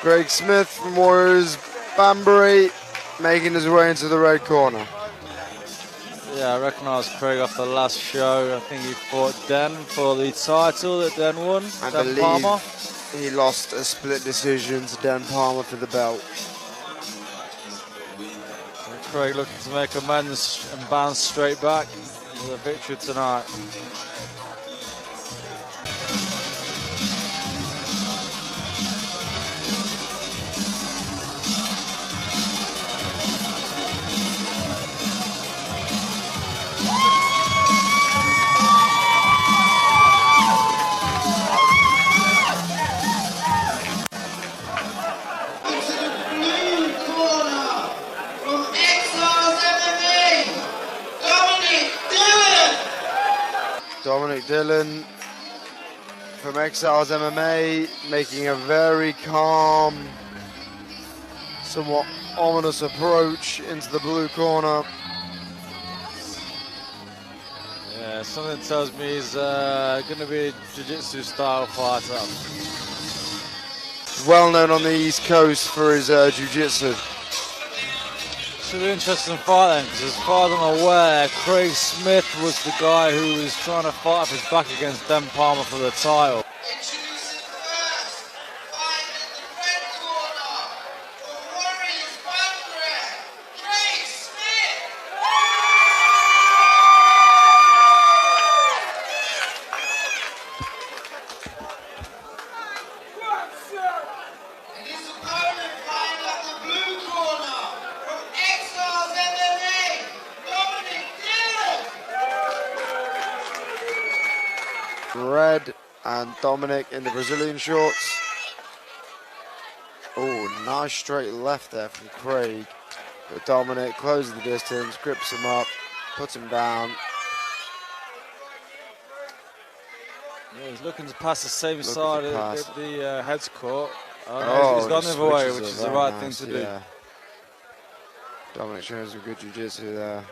Greg Smith from Warriors Banbury making his way into the red corner. Yeah, I recognise Craig off the last show. I think he fought Den for the title that Den won. I Den believe Palmer. he lost a split decision to Dan Palmer for the belt. And Craig looking to make amends and bounce straight back with a victory tonight. Dominic Dillon from Exiles MMA making a very calm, somewhat ominous approach into the blue corner. Yeah, something tells me he's going to be a jiu-jitsu style fighter. Well known on the East Coast for his jiu-jitsu. Should be an interesting fight then, because as far as I'm aware, Craig Smith was the guy who was trying to fight off his back against Dan Palmer for the title. Red and Dominic in the Brazilian shorts. Oh, nice straight left there from Craig. But Dominic closes the distance, grips him up, puts him down. Yeah, he's looking to pass the same side at the heads court. Oh, he's gone the other way, which is the right thing to do. Dominic showing some good jiu-jitsu there.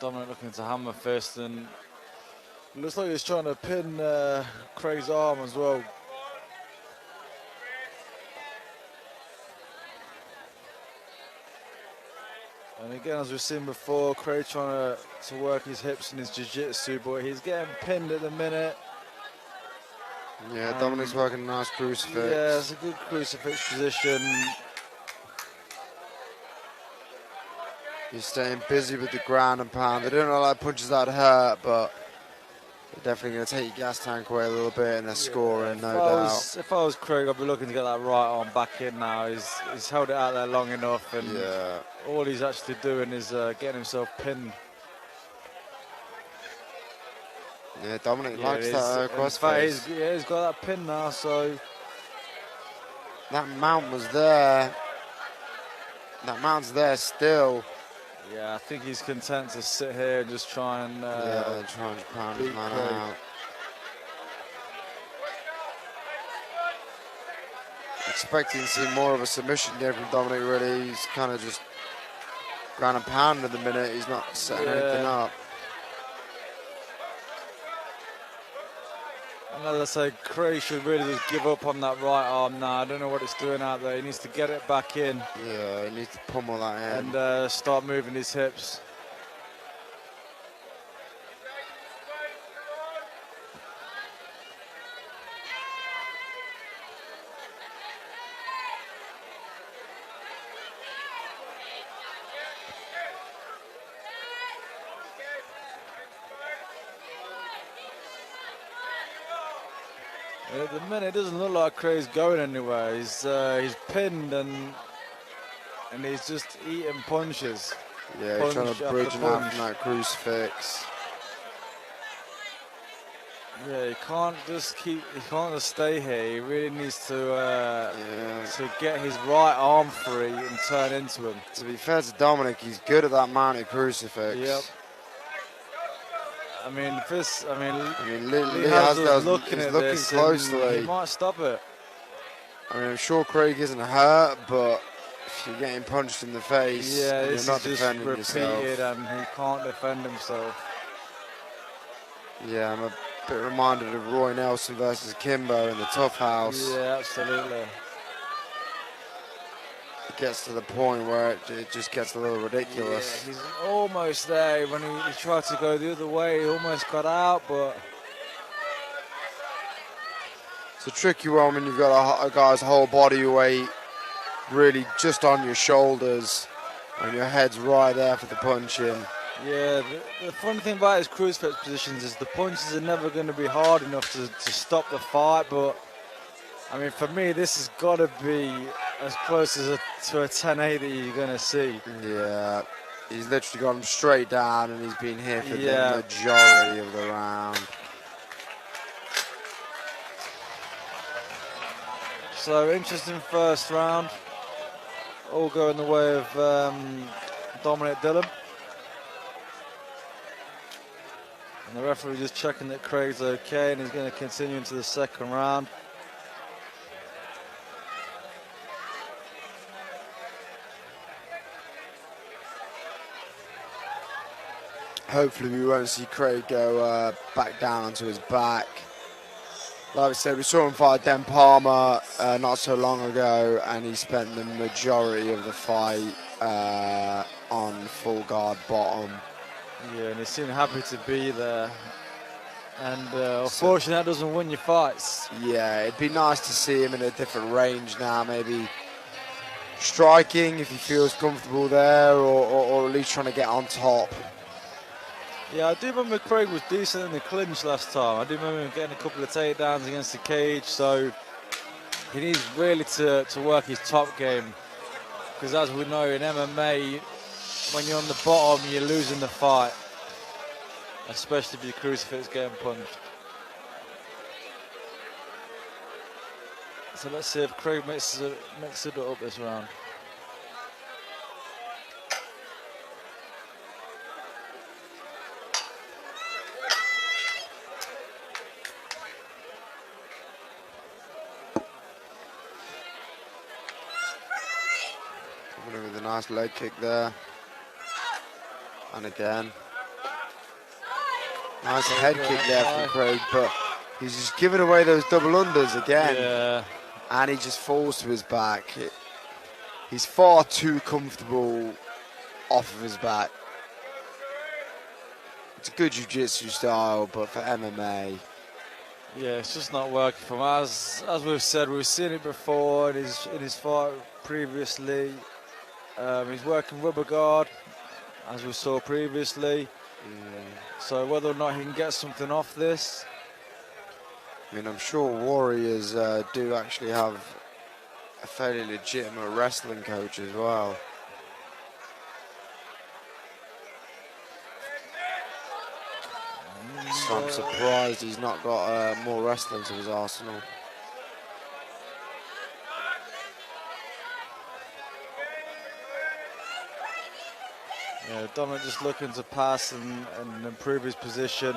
Dominic looking to hammer fist, and looks like he's trying to pin Craig's arm as well. And again, as we've seen before, Craig trying to work his hips and his jiu-jitsu, but he's getting pinned at the minute. Yeah, Dominic's working a nice crucifix. Yeah, it's a good crucifix position. He's staying busy with the ground and pound. They don't know like punches that hurt, but they're definitely going to take your gas tank away a little bit, and they're scoring, no doubt. If I was Craig, I'd be looking to get that right arm back in now. He's held it out there long enough, and all he's actually doing is getting himself pinned. Yeah, Dominic likes that crossface. He's got that pin now, so... That mount was there. That mount's there still. Yeah, I think he's content to sit here and just try and try and pound his man out. Expecting to see more of a submission game from Dominic, really. He's kind of just ground and pound at the minute. He's not setting anything up. And as I say, Craig should really just give up on that right arm now. I don't know what it's doing out there. He needs to get it back in. Yeah, he needs to pummel that in. And start moving his hips. At the minute, it doesn't look like Craig's going anywhere. He's pinned and he's just eating punches. Yeah, he's trying to bridge him out from that crucifix. Yeah, he can't just stay here. He really needs to get his right arm free and turn into him. To be fair to Dominic, he's good at that mounted crucifix. Yep. I mean, Lee Hasdale's looking closely. He might stop it. I mean, I'm sure Craig isn't hurt, but if you're getting punched in the face, Yeah, and you're this not is just defending repeated yourself. and he can't defend himself. Yeah, I'm a bit reminded of Roy Nelson versus Kimbo in the Tough House. Yeah, absolutely. It gets to the point where it just gets a little ridiculous. Yeah, he's almost there. When he tried to go the other way, he almost got out, but It's a tricky one when you've got a guy's whole body weight really just on your shoulders and your head's right there for the punching. yeah, the funny thing about his crucifix positions is the punches are never going to be hard enough to stop the fight, but I mean, for me, this has got to be as close as to a 10-8 that you're going to see. Yeah, he's literally got him straight down and he's been here for Yeah. the majority of the round. So, interesting first round. All going the way of Dominic Dillon. And the referee just checking that Craig's okay, and he's going to continue into the second round. Hopefully we won't see Craig go back down onto his back. Like we said, we saw him fight Dan Palmer not so long ago, and he spent the majority of the fight on full guard bottom. Yeah, and he seemed happy to be there. And unfortunately, that doesn't win your fights. Yeah, it'd be nice to see him in a different range now, maybe striking if he feels comfortable there, or at least trying to get on top. Yeah, I do remember Craig was decent in the clinch last time. I do remember him getting a couple of takedowns against the cage, so he needs really to work his top game. Because as we know in MMA, when you're on the bottom, you're losing the fight. Especially if your crucifix getting punched. So let's see if Craig mixes it up this round. With a nice leg kick there. And again. Nice head kick there from Craig, but he's just giving away those double unders again. Yeah. And he just falls to his back. He's far too comfortable off of his back. It's a good jiu-jitsu style, but for MMA, yeah, it's just not working for him. As we've said, we've seen it before in his fight previously. He's working rubber guard, as we saw previously. So whether or not he can get something off this. I mean, I'm sure Warriors do actually have a fairly legitimate wrestling coach as well. So I'm surprised he's not got more wrestling to his arsenal. Yeah, Dominic just looking to pass and improve his position,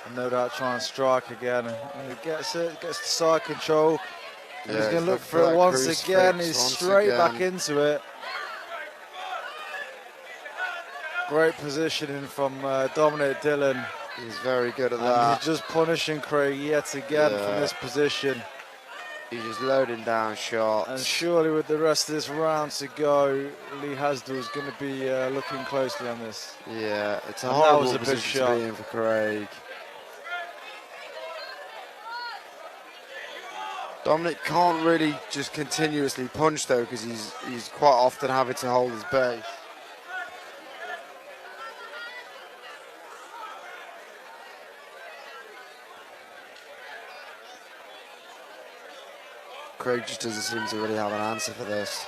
and no doubt try and strike again. And he gets the side control. And he's going to look for it once again. He's straight back into it. Great positioning from Dominic Dillon. He's very good at that. He's just punishing Craig yet again from this position. He's just loading down shots. And surely with the rest of this round to go, Lee Hasdall is going to be looking closely on this. Yeah, it's a horrible position to be in for Craig. Dominic can't really just continuously punch though, because he's quite often having to hold his base. Craig just doesn't seem to really have an answer for this.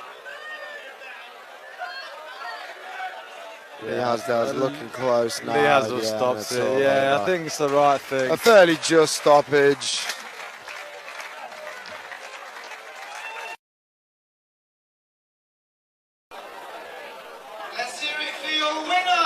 Lee Hasdall's looking close now. Lee Hasdall stops it. Yeah, I think it's the right thing. A fairly just stoppage. Let's hear it for your winner.